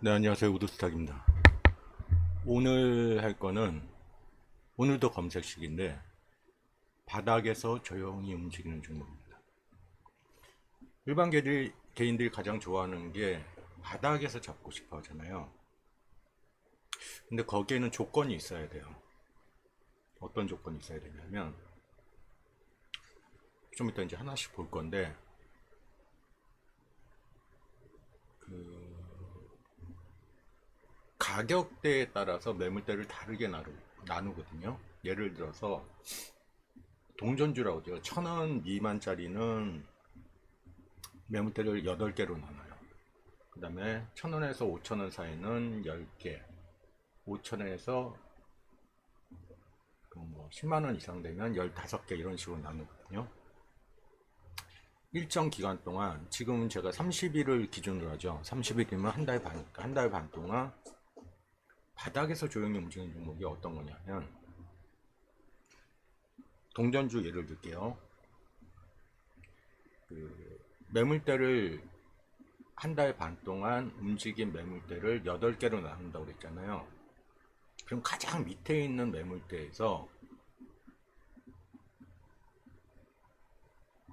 네, 안녕하세요. 우드스탁입니다. 오늘 할 거는, 오늘도 검색식인데, 바닥에서 조용히 움직이는 종목입니다. 일반 개인들이 가장 좋아하는 게 바닥에서 잡고 싶어 하잖아요. 근데 거기에는 조건이 있어야 돼요. 어떤 조건이 있어야 되냐면, 좀 이따 이제 하나씩 볼 건데, 가격대에 따라서 매물대를 다르게 나누거든요. 예를 들어서, 동전주라고 하죠. 1,000원 미만짜리는 매물대를 8개로 나눠요. 그 다음에 1,000원에서 5,000원 사이는 10개, 5,000원에서 뭐 10만원 이상 되면 15개 이런 식으로 나누거든요. 일정 기간 동안, 지금 제가 30일을 기준으로 하죠. 30일이면 한 달 반이니까 한 달 반 동안 바닥에서 조용히 움직이는 종목이 어떤 거냐면, 동전주 예를 들게요. 매물대를 한 달 반 동안 움직인 매물대를 8개로 나눈다고 그랬잖아요. 그럼 가장 밑에 있는 매물대에서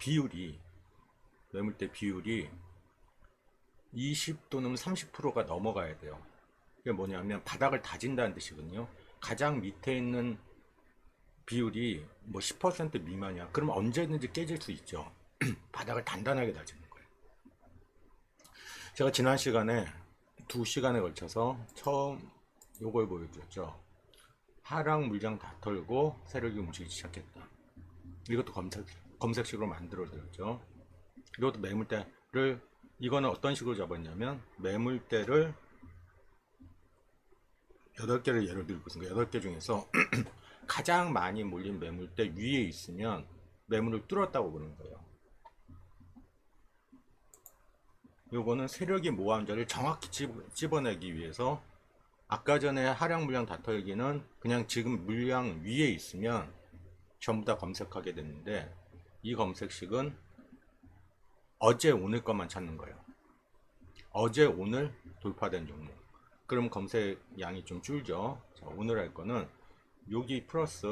비율이, 매물대 비율이 20 또는 30%가 넘어가야 돼요. 이게 뭐냐면 바닥을 다진다는 뜻이거든요. 가장 밑에 있는 비율이 뭐 10% 미만이야. 그럼 언제든지 깨질 수 있죠. 바닥을 단단하게 다지는 거예요. 제가 지난 시간에 2시간에 걸쳐서 처음 요걸 보여드렸죠. 하락 물량 다 털고 세력이 움직이기 시작했다. 이것도 검색식으로 만들어드렸죠. 이것도 매물대를, 이거는 어떤 식으로 잡았냐면, 매물대를 8개를 예를 들고 있습니다. 8개 중에서 가장 많이 몰린 매물대 위에 있으면 매물을 뚫었다고 보는 거예요. 요거는 세력이 모아한 자를 정확히 집어내기 위해서, 아까 전에 하락 물량 다 털기는 그냥 지금 물량 위에 있으면 전부 다 검색하게 됐는데, 이 검색식은 어제 오늘 것만 찾는 거예요. 어제 오늘 돌파된 종목. 그럼 검색 양이 좀 줄죠. 자, 오늘 할 거는 여기 플러스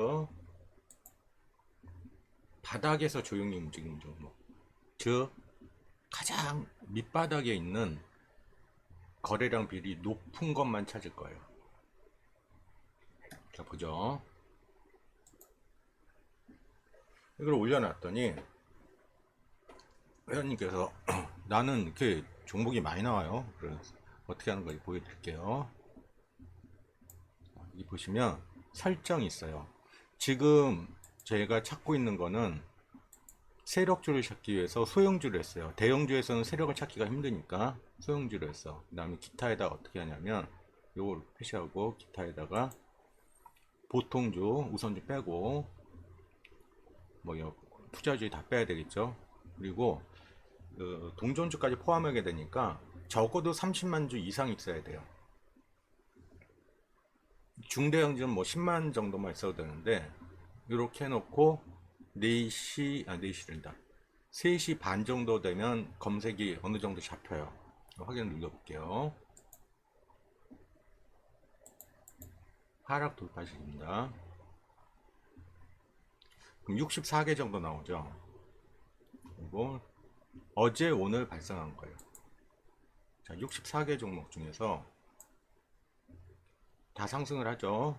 바닥에서 조용히 움직이는 종목. 즉 가장 밑바닥에 있는 거래량 비율이 높은 것만 찾을 거예요. 자, 보죠. 이걸 올려놨더니 회원님께서 나는 이렇게 종목이 많이 나와요. 그래서 어떻게 하는 건지 보여드릴게요. 여기 보시면 설정이 있어요. 지금 제가 찾고 있는 거는 세력주를 찾기 위해서 소형주를 했어요. 대형주에서는 세력을 찾기가 힘드니까 소형주를 했어. 그 다음에 기타에다가 어떻게 하냐면, 요걸 표시하고 기타에다가 보통주 우선 좀 빼고, 뭐 투자주의 다 빼야 되겠죠. 그리고 동전주까지 포함하게 되니까 적어도 30만 주 이상 있어야 돼요. 중대형주는 뭐 10만 정도만 있어도 되는데, 이렇게 해놓고 4시된다. 3시 반 정도 되면 검색이 어느 정도 잡혀요. 확인을 눌러볼게요. 하락 돌파식입니다. 그럼 64개 정도 나오죠. 그리고 어제 오늘 발생한 거예요. 자, 64개 종목 중에서 다 상승을 하죠.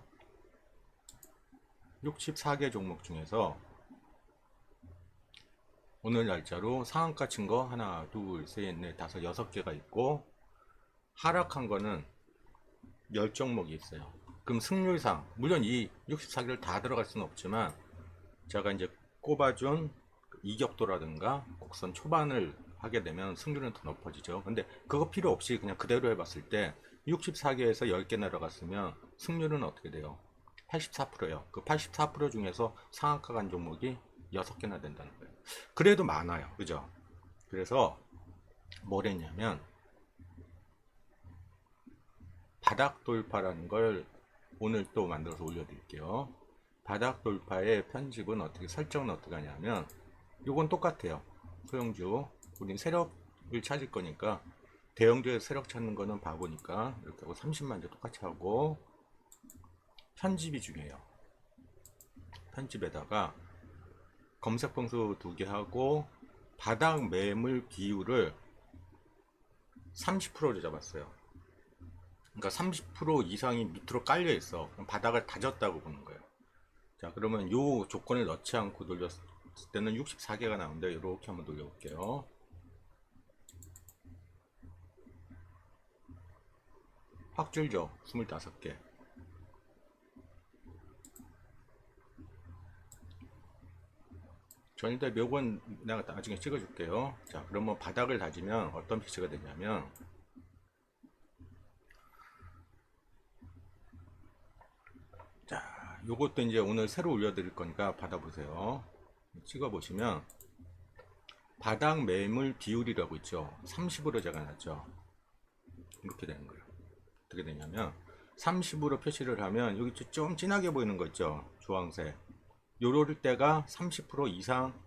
64개 종목 중에서 오늘 날짜로 상한가 친 거 하나, 둘, 셋, 넷, 다섯, 6개가 있고, 하락한 거는 10종목이 있어요. 그럼 승률상, 물론 이 64개를 다 들어갈 수는 없지만, 제가 이제 꼽아준 이격도라든가 곡선 초반을 하게 되면 승률은 더 높아지죠. 근데 그거 필요 없이 그냥 그대로 해봤을 때 64개에서 10개 내려갔으면 승률은 어떻게 돼요? 84%예요. 그 84% 중에서 상한가 간 종목이 6개나 된다는 거예요. 그래도 많아요. 그죠? 그래서 뭘 했냐면, 바닥 돌파라는 걸 오늘 또 만들어서 올려드릴게요. 바닥 돌파의 편집은 어떻게, 설정은 어떻게 하냐면, 요건 똑같아요. 소형주, 우린 세력을 찾을 거니까 대형주에 세력 찾는 거는 바보니까 이렇게 하고 30만 주 똑같이 하고 편집이 중요해요. 편집에다가 검색 평수 2개 하고 바닥 매물 비율을 30%로 잡았어요. 그러니까 30% 이상이 밑으로 깔려 있어. 바닥을 다졌다고 보는 거예요. 자, 그러면 요 조건을 넣지 않고 돌렸을 때는 64개가 나오는데 이렇게 한번 돌려볼게요. 확 줄죠. 25개. 전일대 묘건 내가 나중에 찍어줄게요. 자, 그러면 바닥을 다지면 어떤 피치가 되냐면, 자, 요것도 이제 오늘 새로 올려드릴 거니까 받아보세요. 찍어보시면 바닥 매물 비율이라고 있죠. 30으로 제가 놨죠. 이렇게 되는 거예요. 어떻게 되냐면 30으로 표시를 하면 여기 좀 진하게 보이는 거 있죠. 주황색. 요럴 때가 30% 이상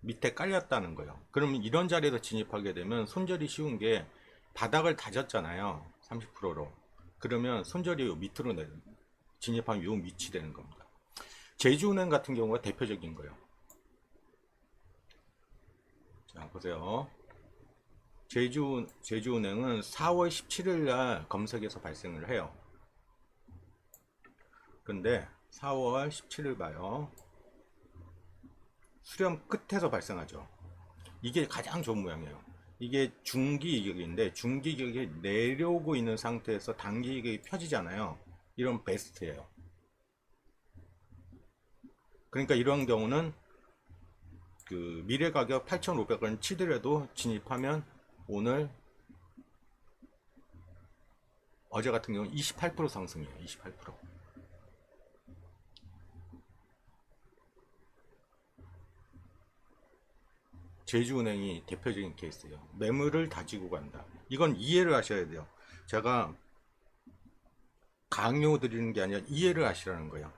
밑에 깔렸다는 거예요. 그러면 이런 자리에서 진입하게 되면 손절이 쉬운 게 바닥을 다졌잖아요. 30%로. 그러면 손절이 요 밑으로 진입하면 요 밑이 되는 겁니다. 제주은행 같은 경우가 대표적인 거예요. 자, 보세요. 제주은행은 4월 17일 날 검색에서 발생을 해요. 근데 4월 17일 봐요. 수렴 끝에서 발생하죠. 이게 가장 좋은 모양이에요. 이게 중기 이격인데 중기 이격이 내려오고 있는 상태에서 단기 이격이 펴지잖아요. 이런 베스트예요. 그러니까 이런 경우는 그 미래 가격 8,500원 치더라도 진입하면 오늘 어제 같은 경우는 28% 상승이에요. 28%. 제주은행이 대표적인 케이스예요. 매물을 다지고 간다. 이건 이해를 하셔야 돼요. 제가 강요 드리는 게 아니라 이해를 하시라는 거예요.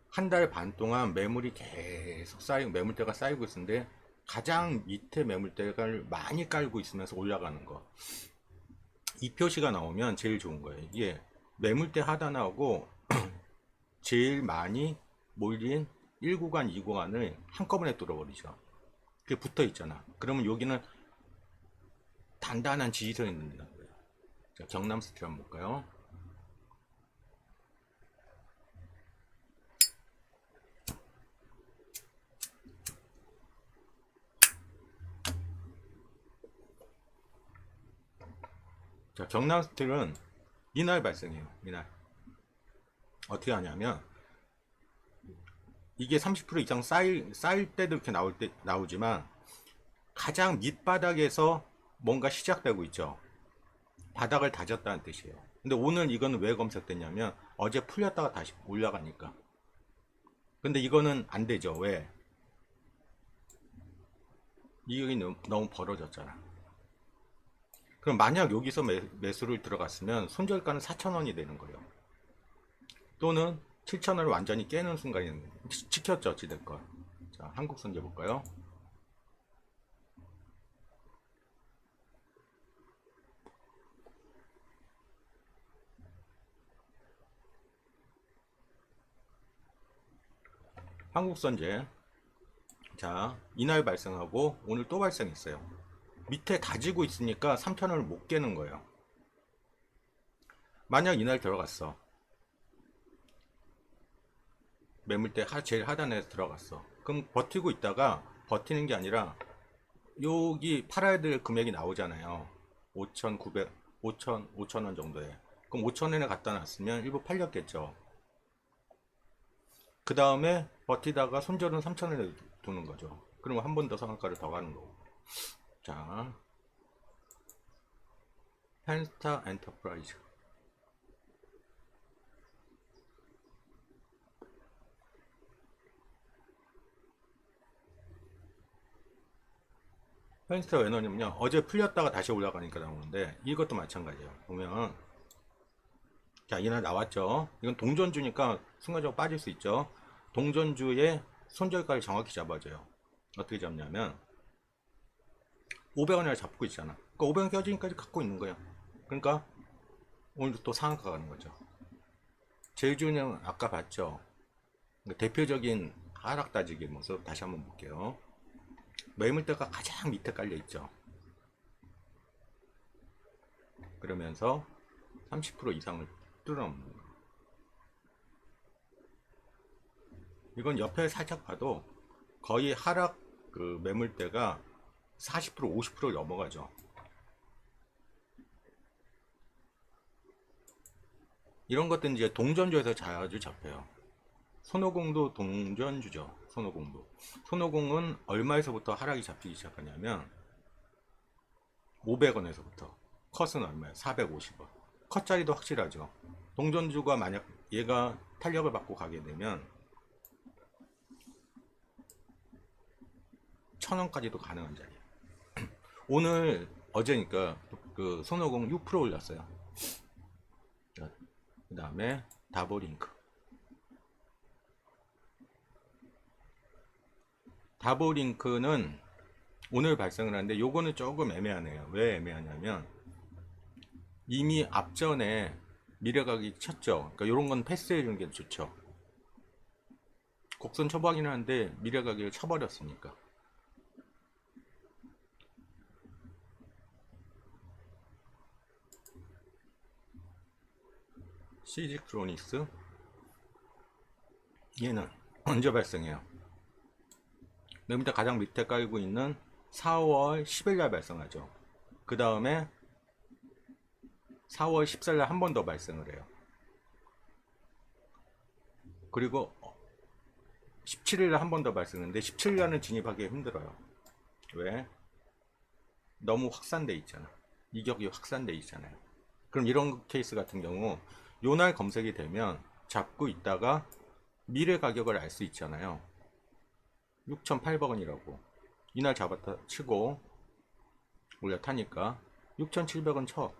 한 달 반 동안 매물이 계속 쌓이고 매물대가 쌓이고 있는데 가장 밑에 매물대를 많이 깔고 있으면서 올라가는 거. 이 표시가 나오면 제일 좋은 거예요. 이게 매물대 하단하고 제일 많이 몰린 1구간, 2구간을 한꺼번에 뚫어버리죠. 그게 붙어 있잖아. 그러면 여기는 단단한 지지선이 있는다는 거예요. 자, 경남 스틸 한번 볼까요? 자, 경남 스틸은 이날 발생해요. 이날. 어떻게 하냐면 이게 30% 이상 쌓일 때도 이렇게 나오지만 가장 밑바닥에서 뭔가 시작되고 있죠. 바닥을 다졌다는 뜻이에요. 근데 오늘 이거는 왜 검색됐냐면 어제 풀렸다가 다시 올라가니까. 근데 이거는 안 되죠. 왜? 이격이 너무 벌어졌잖아. 그럼 만약 여기서 매수를 들어갔으면 손절가는 4,000원이 되는 거예요. 또는 7,000원을 완전히 깨는 순간이 지켰죠. 어찌됐건. 자, 한국선제 볼까요? 한국선제. 자, 이날 발생하고 오늘 또 발생했어요. 밑에 다지고 있으니까 3,000원을 못 깨는 거예요. 만약 이날 들어갔어. 매물대 제일 하단에 들어갔어. 그럼 버티고 있다가 버티는 게 아니라 여기 팔아야 될 금액이 나오잖아요. 5,900, 5,000원 정도에. 그럼 5,000원에 갖다 놨으면 일부 팔렸겠죠. 그 다음에 버티다가 손절은 3,000원에 두는 거죠. 그러면 한 번 더 상한가를 더 가는 거고. 자, 펜스타 엔터프라이즈. 펜스타 왜 넣냐면요. 어제 풀렸다가 다시 올라가니까 나오는데 이것도 마찬가지예요. 보면 자, 이날 나왔죠. 이건 동전주니까 순간적으로 빠질 수 있죠. 동전주의 손절가를 정확히 잡아줘요. 어떻게 잡냐면 500원을 잡고 있잖아. 그러니까 500원 껴지니까지 갖고 있는 거야. 그러니까 오늘도 또 상한가 가는 거죠. 제주는 아까 봤죠. 대표적인 하락 따지기 모습 다시 한번 볼게요. 매물대가 가장 밑에 깔려 있죠. 그러면서 30% 이상을 뚫어놓는 거. 이건 옆에 살짝 봐도 거의 하락 그 매물대가 40% 50%를 넘어가죠. 이런 것들은 이제 동전주에서 자주 잡혀요. 손오공도 동전주죠. 손오공도. 손오공은 얼마에서부터 하락이 잡히기 시작하냐면 500원에서부터. 컷은 얼마예요? 450원. 컷짜리도 확실하죠. 동전주가 만약 얘가 탄력을 받고 가게 되면 1000원까지도 가능한 자리예요. 오늘 어제니까 그 손오공 6% 올랐어요. 그 다음에 다보링크. 다보링크는 오늘 발생을 하는데 요거는 조금 애매하네요. 왜 애매하냐면 이미 앞전에 미래각이 쳤죠. 그러니까 요런 건 패스해 주는 게 좋죠. 곡선 초반이긴 한데 미래각을 쳐버렸으니까. 시지크로닉스 얘는 언제 발생해요? 매물대 가장 밑에 깔고 있는 4월 10일날 발생하죠. 그 다음에 4월 14일날 한 번 더 발생을 해요. 그리고 17일날 한 번 더 발생했는데 17일날은 진입하기 힘들어요. 왜? 너무 확산돼 있잖아. 이격이 확산돼 있잖아요. 그럼 이런 케이스 같은 경우 요날 검색이 되면 잡고 있다가 미래 가격을 알 수 있잖아요. 6,800원이라고 이날 잡았다 치고 올려타니까 6,700원 쳐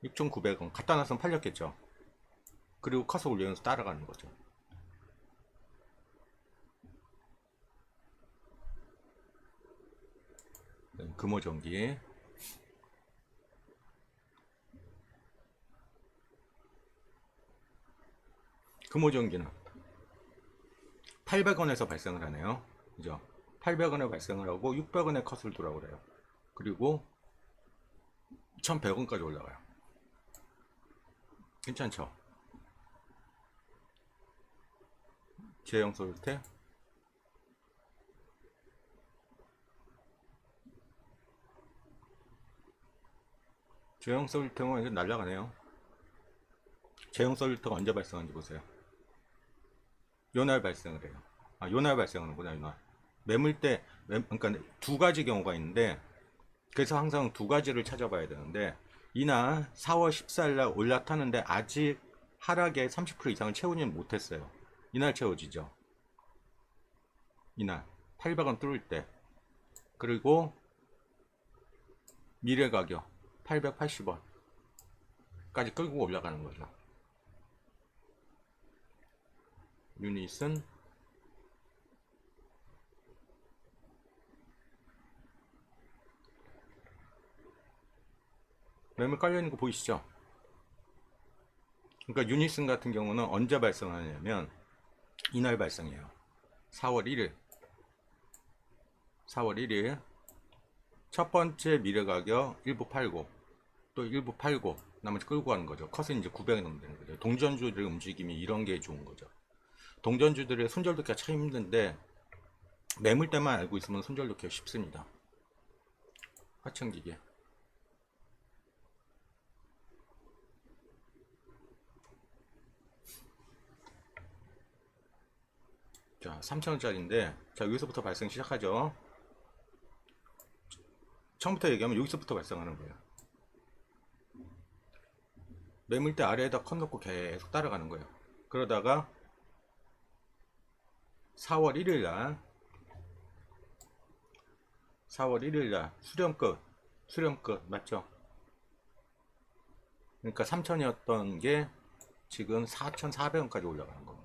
6,900원 갖다 놨으면 팔렸겠죠. 그리고 커서 올리면서 따라가는 거죠. 금호전기 금호전기는 800원에서 발생을 하네요. 그죠? 800원에 발생을 하고 600원에 컷을 두라고 그래요. 그리고 1100원까지 올라가요. 괜찮죠? 제형 솔테 제형 솔테는 이제 날라가네요. 제형 솔테가 언제 발생한지 보세요. 요날 발생을 해요. 아, 요날 발생하는구나, 요날. 매물대, 그러니까 두 가지 경우가 있는데, 그래서 항상 두 가지를 찾아봐야 되는데, 이날 4월 14일날 올라타는데 아직 하락의 30% 이상을 채우지는 못했어요. 이날 채워지죠. 이날 800원 뚫을 때. 그리고 미래 가격 880원까지 끌고 올라가는 거죠. 유닛은 매물 깔려있는 거 보이시죠? 그러니까 유닛은 같은 경우는 언제 발생하냐면 이날 발생해요. 4월 1일 4월 1일 첫 번째 미래 가격 1989 또 1989 나머지 끌고 가는 거죠. 컷은 이제 900이 넘는 되는 거죠. 동전주들의 움직임이 이런 게 좋은 거죠. 동전주들의 손절 놓기가 참 힘든데 매물대만 알고 있으면 손절 놓기가 쉽습니다. 하청기계 자 3,000원짜리인데 자 여기서부터 발생 시작하죠. 처음부터 얘기하면 여기서부터 발생하는 거예요. 매물대 아래에다 컷 놓고 계속 따라가는 거예요. 그러다가 4월 1일날 4월 1일날 수렴 끝 맞죠? 그러니까 3,000이었던 게 지금 4,400원까지 올라가는 겁니다.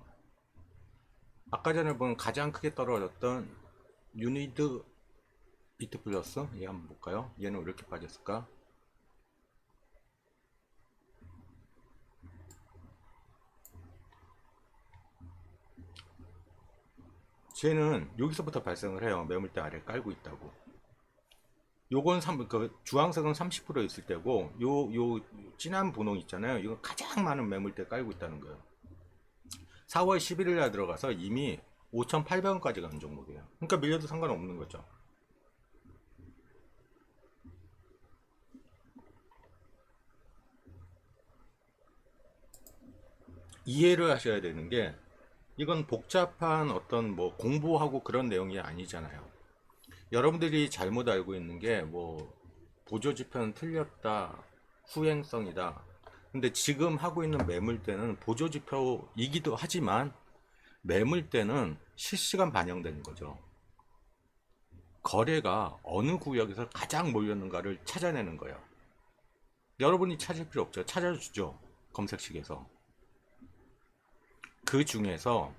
아까 전에 본 가장 크게 떨어졌던 유니드 비트 플러스 얘 한번 볼까요? 얘는 왜 이렇게 빠졌을까? 쟤는 여기서부터 발생을 해요. 매물대 아래 깔고 있다고. 요건 그 주황색은 30% 있을 때고 요 진한 분홍 있잖아요. 이건 가장 많은 매물대 깔고 있다는 거예요. 4월 11일 날 들어가서 이미 5,800원까지 가는 종목이에요. 그러니까 밀려도 상관없는 거죠. 이해를 하셔야 되는 게 이건 복잡한 어떤 뭐 공부하고 그런 내용이 아니잖아요. 여러분들이 잘못 알고 있는 게 뭐 보조지표는 틀렸다, 후행성이다. 근데 지금 하고 있는 매물대는 보조지표이기도 하지만 매물대는 실시간 반영되는 거죠. 거래가 어느 구역에서 가장 몰렸는가를 찾아내는 거예요. 여러분이 찾을 필요 없죠. 찾아주죠. 검색식에서. 그 중에서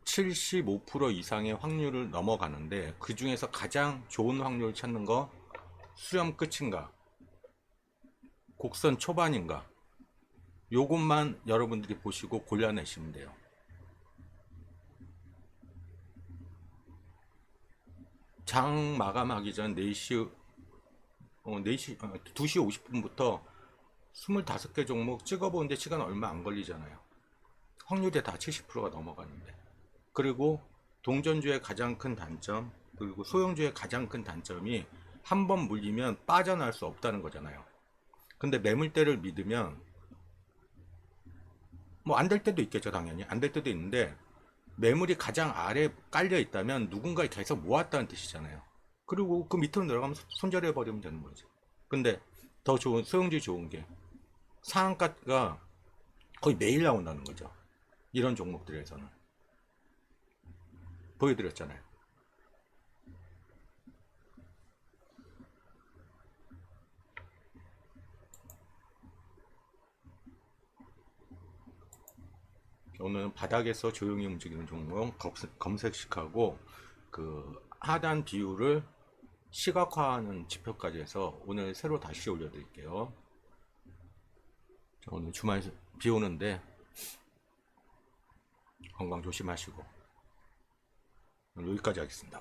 75% 이상의 확률을 넘어가는데 그 중에서 가장 좋은 확률을 찾는 거 수렴 끝인가 곡선 초반인가 요것만 여러분들이 보시고 골라내시면 돼요. 장 마감하기 전 4시 2시 50분부터 25개 종목 찍어보는데 시간 얼마 안 걸리잖아요. 확률이 다 70%가 넘어가는데. 그리고 동전주의 가장 큰 단점, 그리고 소형주의 가장 큰 단점이 한 번 물리면 빠져나올 수 없다는 거잖아요. 근데 매물대를 믿으면 뭐 안 될 때도 있겠죠. 당연히 안 될 때도 있는데 매물이 가장 아래 깔려 있다면 누군가 계속 모았다는 뜻이잖아요. 그리고 그 밑으로 내려가면 손절해 버리면 되는 거죠. 근데 더 좋은 소형주의 좋은 게 상한가가 거의 매일 나온다는 거죠. 이런 종목들에서는 보여드렸잖아요. 오늘 바닥에서 조용히 움직이는 종목 검색식하고 그 하단 비율을 시각화하는 지표까지 해서 오늘 새로 다시 올려드릴게요. 오늘 주말 비 오는데 건강 조심하시고 여기까지 하겠습니다.